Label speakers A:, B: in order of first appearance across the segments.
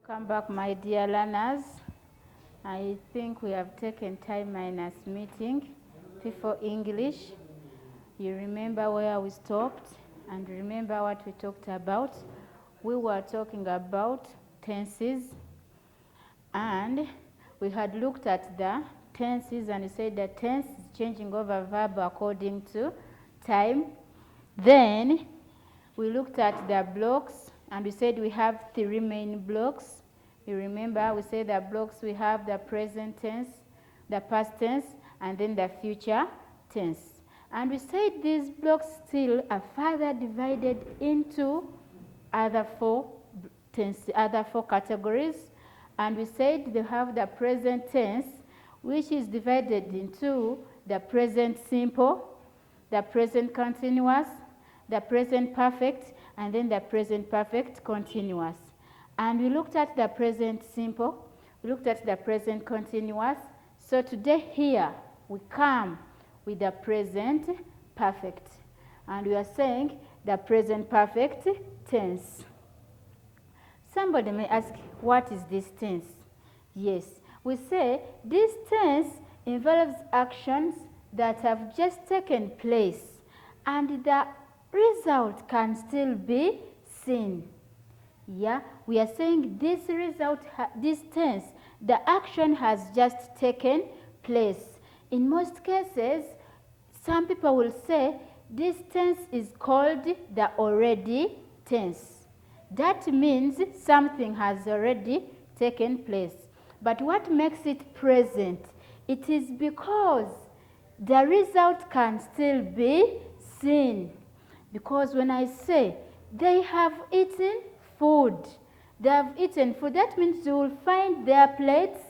A: Welcome back, my dear learners. I think we have taken time minus meeting before English. You remember where we stopped and remember what we talked about. We were talking about tenses, and we had looked at the tenses and we said that tense is changing over verb according to time. Then we looked at the blocks and we said we have three main blocks. You remember we said the blocks we have the present tense, the past tense, and then the future tense. And we said these blocks still are further divided into other four categories. And we said they have the present tense, which is divided into the present simple, the present continuous, the present perfect, and then the present perfect continuous. And we looked at the present simple, we looked at the present continuous. So today here we come with the present perfect. And we are saying the present perfect tense. Somebody may ask, what is this tense? Yes, we say this tense involves actions that have just taken place and the result can still be seen. Yeah, we are saying this result, this tense, the action has just taken place. In most cases, some people will say this tense is called the already tense. That means something has already taken place. But what makes it present? It is because the result can still be seen. Because when I say they have eaten food, they have eaten food, that means you will find their plates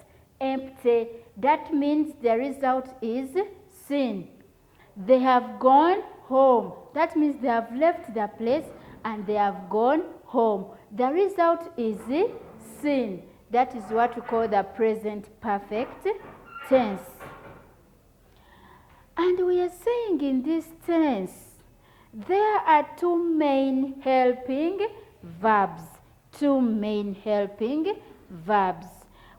A: empty. That means the result is seen. They have gone home. That means they have left the place and they have gone home. The result is seen. That is what we call the present perfect tense. And we are saying in this tense, there are two main helping verbs. Two main helping verbs.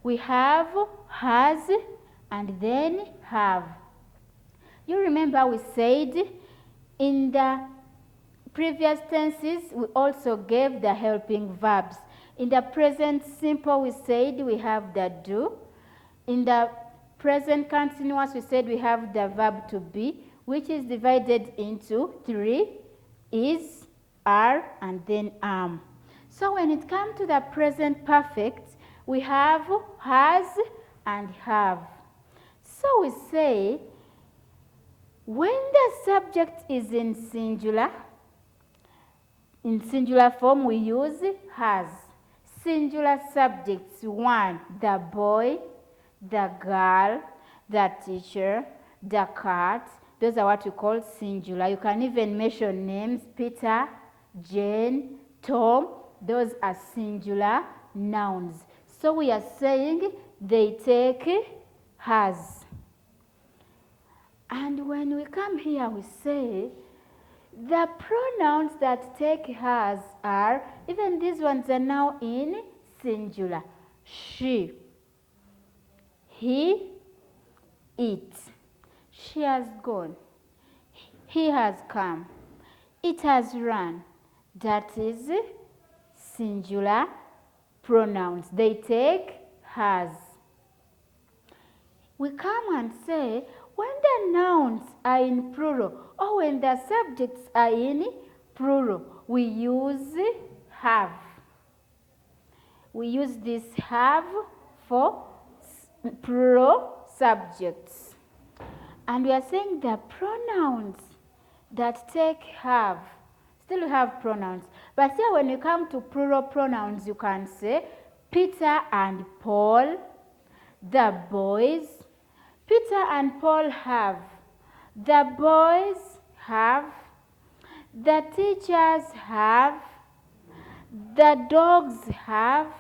A: We have has and then have. You remember we said in the previous tenses we also gave the helping verbs. In the present simple we said we have the do. In the present continuous we said we have the verb to be, which is divided into three, is, are, and then am. So when it comes to the present perfect, we have has and have. So we say, when the subject is in singular form, we use has. Singular subjects: one, the boy, the girl, the teacher, the cat. Those are what we call singular. You can even mention names: Peter, Jane, Tom. Those are singular nouns. So we are saying they take has. And when we come here, we say the pronouns that take has are, even these ones are now in singular. She, he, it. She has gone. He has come. It has run. That is singular pronouns. They take has. We come and say, when the nouns are in plural or when the subjects are in plural, we use have. We use this have for plural subjects. And we are saying the pronouns that take have, still we have pronouns. But here when you come to plural pronouns, you can say Peter and Paul, the boys. Peter and Paul have. The boys have. The teachers have. The dogs have.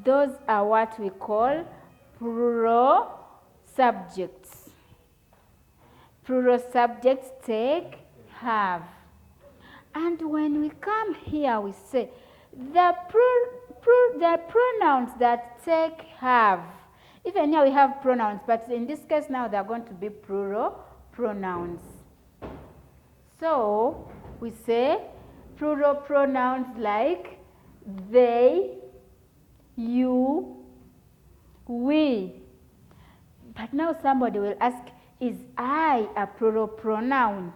A: Those are what we call plural subjects. Plural subjects take have. And when we come here, we say the the pronouns that take have. Even here we have pronouns, but in this case now they are going to be plural pronouns. So we say plural pronouns like they, you, we. But now somebody will ask, is I a plural pronoun?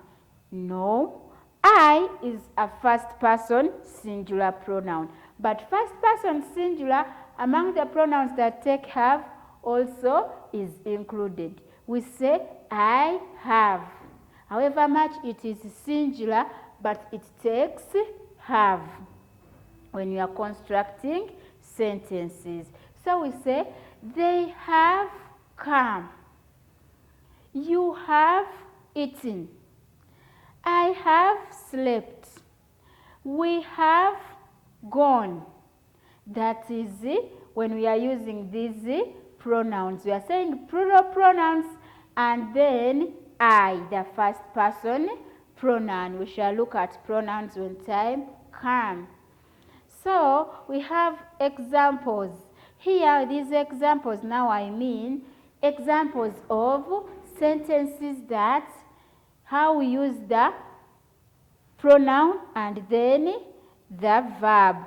A: No. I is a first person singular pronoun. But first person singular among the pronouns that take have also is included. We say I have. However much it is singular, but it takes have when you are constructing sentences. So we say they have come. You have eaten. I have slept. We have gone. That is when we are using these pronouns. We are saying plural pronouns and then I, the first person pronoun. We shall look at pronouns when time comes. So we have examples. Here, these examples, now I mean examples of sentences that how we use the pronoun and then the verb.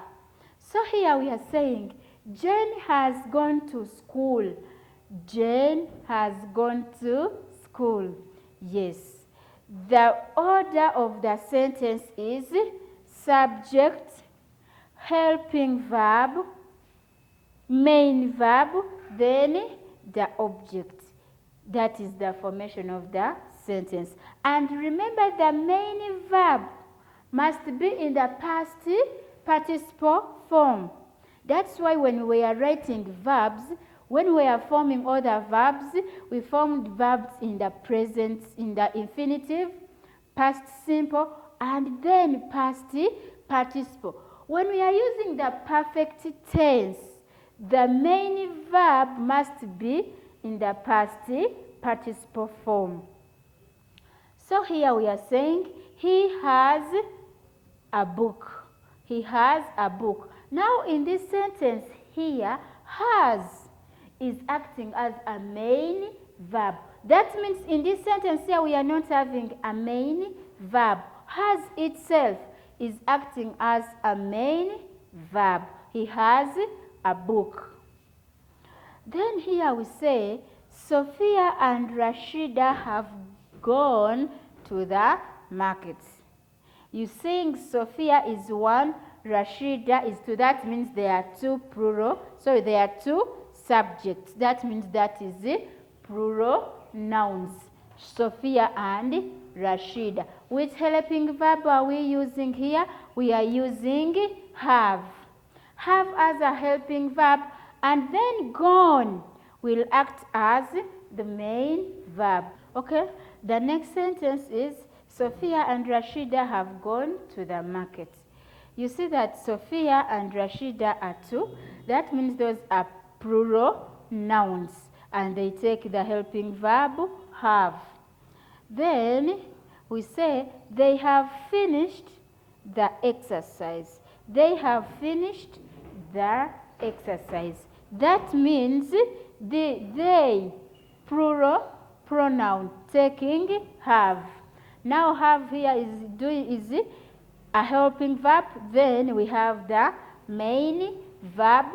A: So here we are saying Jane has gone to school. Jane has gone to school. Yes. The order of the sentence is subject, helping verb, main verb, then the object. That is the formation of the sentence. And remember, the main verb must be in the past participle form. That's why when we are writing verbs, when we are forming other verbs, we formed verbs in the present, in the infinitive, past simple, and then past participle. When we are using the perfect tense, the main verb must be in the past participle form. So here we are saying he has a book. He has a book. Now in this sentence here, has is acting as a main verb. That means in this sentence here we are not having a main verb. Has itself is acting as a main verb. He has a book. Then here we say Sophia and Rashida have gone to the market. You saying Sophia is one, Rashida is two. That means there are two plural. So there are two subjects. That means that is the plural nouns. Sophia and Rashida. Which helping verb are we using here? We are using have. Have as a helping verb, and then gone will act as the main verb. Okay? The next sentence is Sophia and Rashida have gone to the market. You see that Sophia and Rashida are two. That means those are plural nouns, and they take the helping verb have. Then we say they have finished the exercise. They have finished the exercise. That means they plural pronoun taking have. Now have here is a helping verb. Then we have the main verb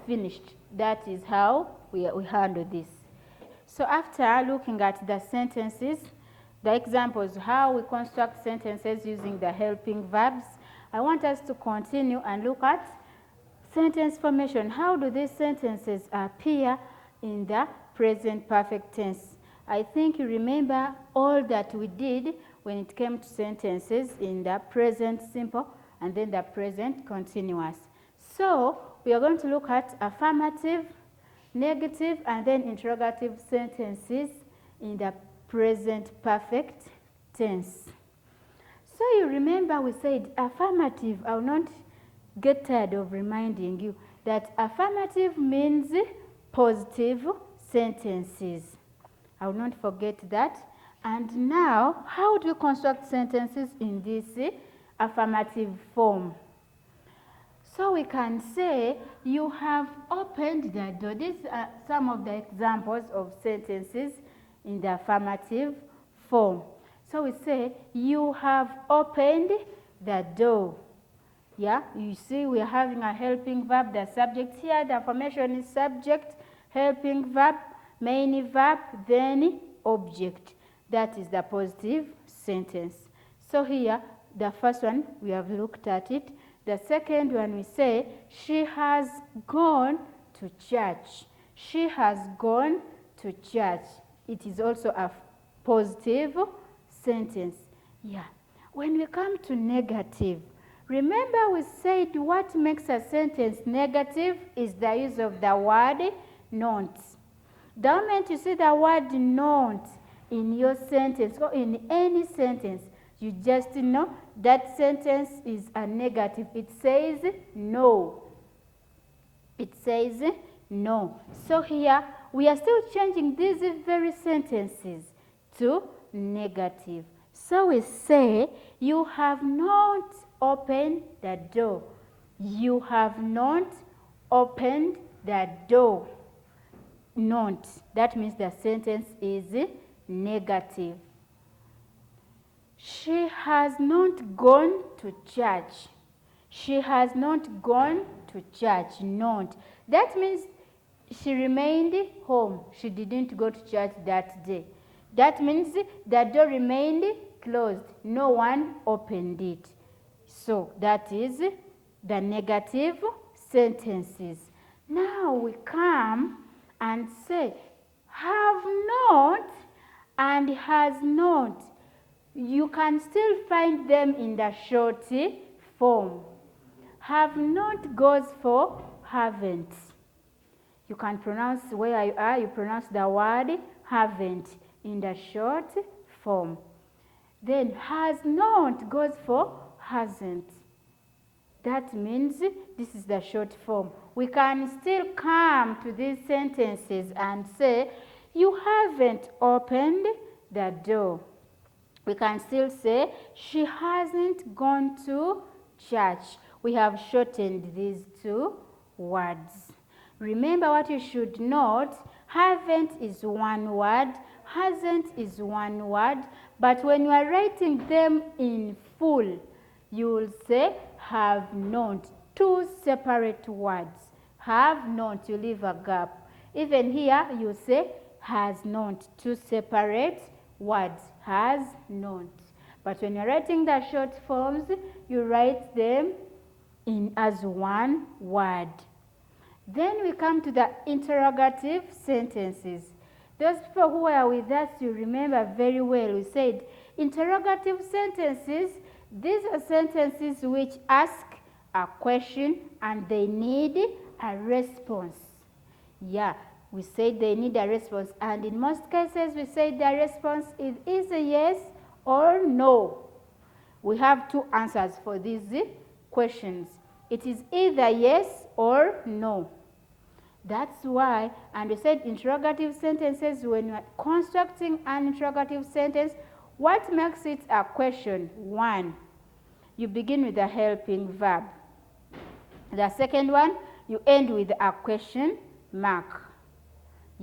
A: finished. That is how we handle this. So after looking at the sentences, the examples, how we construct sentences using the helping verbs, I want us to continue and look at sentence formation. How do these sentences appear in the present perfect tense? I think you remember all that we did when it came to sentences in the present simple and then the present continuous. So we are going to look at affirmative, negative, and then interrogative sentences in the present perfect tense. So you remember we said affirmative. I will not get tired of reminding you that affirmative means positive sentences. I will not forget that. And now, how do you construct sentences in this affirmative form? So we can say, you have opened the door. These are some of the examples of sentences in the affirmative form. So we say, you have opened the door. Yeah, you see we are having a helping verb, the subject here, the affirmation is subject, helping verb, main verb, then object. That is the positive sentence. So here, the first one, we have looked at it. The second one, we say, she has gone to church. She has gone to church. It is also a positive sentence. Yeah. When we come to negative, remember we said what makes a sentence negative is the use of the word not. The moment you see the word not in your sentence or in any sentence, you just know that sentence is a negative. It says no. It says no. So here we are still changing these very sentences to negative. So we say, you have not opened the door. You have not opened the door. Not. That means the sentence is negative. She has not gone to church. She has not gone to church. Not. That means she remained home. She didn't go to church that day. That means the door remained closed. No one opened it. So that is the negative sentences. Now we come and say, have not and has not. You can still find them in the short form. Have not goes for haven't. You can pronounce where you are, you pronounce the word haven't in the short form. Then has not goes for hasn't. That means this is the short form. We can still come to these sentences and say, you haven't opened the door. We can still say, she hasn't gone to church. We have shortened these two words. Remember what you should note, haven't is one word, hasn't is one word, but when you are writing them in full, you will say have not, two separate words. Have not, you leave a gap. Even here, you say has not, two separate words. Has not. But when you're writing the short forms, you write them in as one word. Then we come to the interrogative sentences. Those people who are with us, you remember very well, we said interrogative sentences, these are sentences which ask a question and they need a response. Yeah, we said they need a response, and in most cases we say the response is either yes or no. We have two answers for these questions. It is either yes or no. That's why, and we said interrogative sentences, when you are constructing an interrogative sentence, what makes it a question? One, you begin with a helping verb. The second one, you end with a question mark.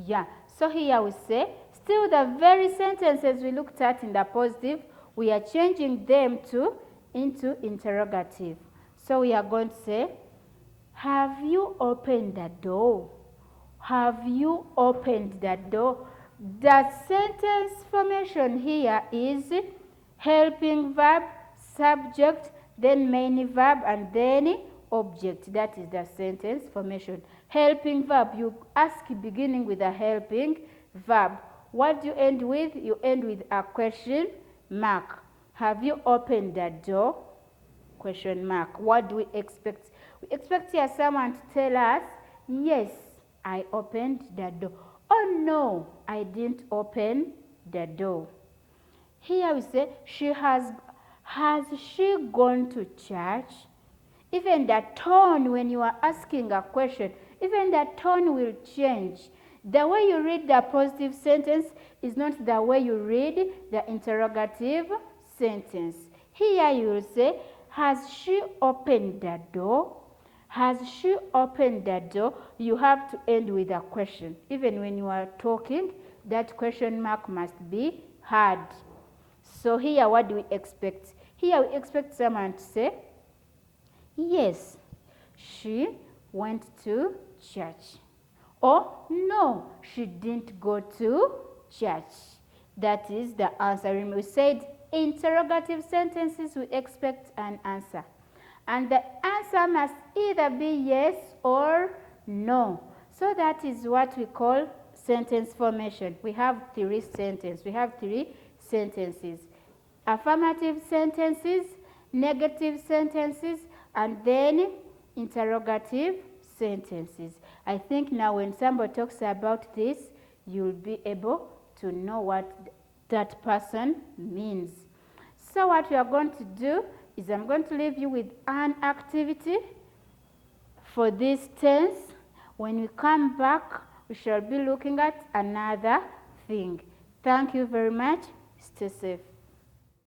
A: Yeah, so here we say, still the very sentences we looked at in the positive, we are changing them into interrogative. So we are going to say, have you opened the door? Have you opened the door? The sentence formation here is helping verb, subject, then main verb, and then object. That is the sentence formation. Helping verb, you ask beginning with a helping verb. What do you end with? You end with a question mark. Have you opened the door? Question mark. What do we expect? We expect here someone to tell us, yes, I opened the door. Oh no, I didn't open the door. Here we say, has she gone to church? Even the tone when you are asking a question, even the tone will change. The way you read the positive sentence is not the way you read the interrogative sentence. Here you will say, has she opened the door? Has she opened the door? You have to end with a question. Even when you are talking, that question mark must be had. So here, what do we expect? Here we expect someone to say, yes, she went to church. Or, no, she didn't go to church. That is the answer. When we said interrogative sentences, we expect an answer. And the answer must either be yes or no. So that is what we call sentence formation. We have three sentences. Affirmative sentences, negative sentences, and then interrogative sentences. I think now when somebody talks about this, you'll be able to know what that person means. So what we are going to do is I'm going to leave you with an activity for this tense. When we come back, we shall be looking at another thing. Thank you very much. Stay safe.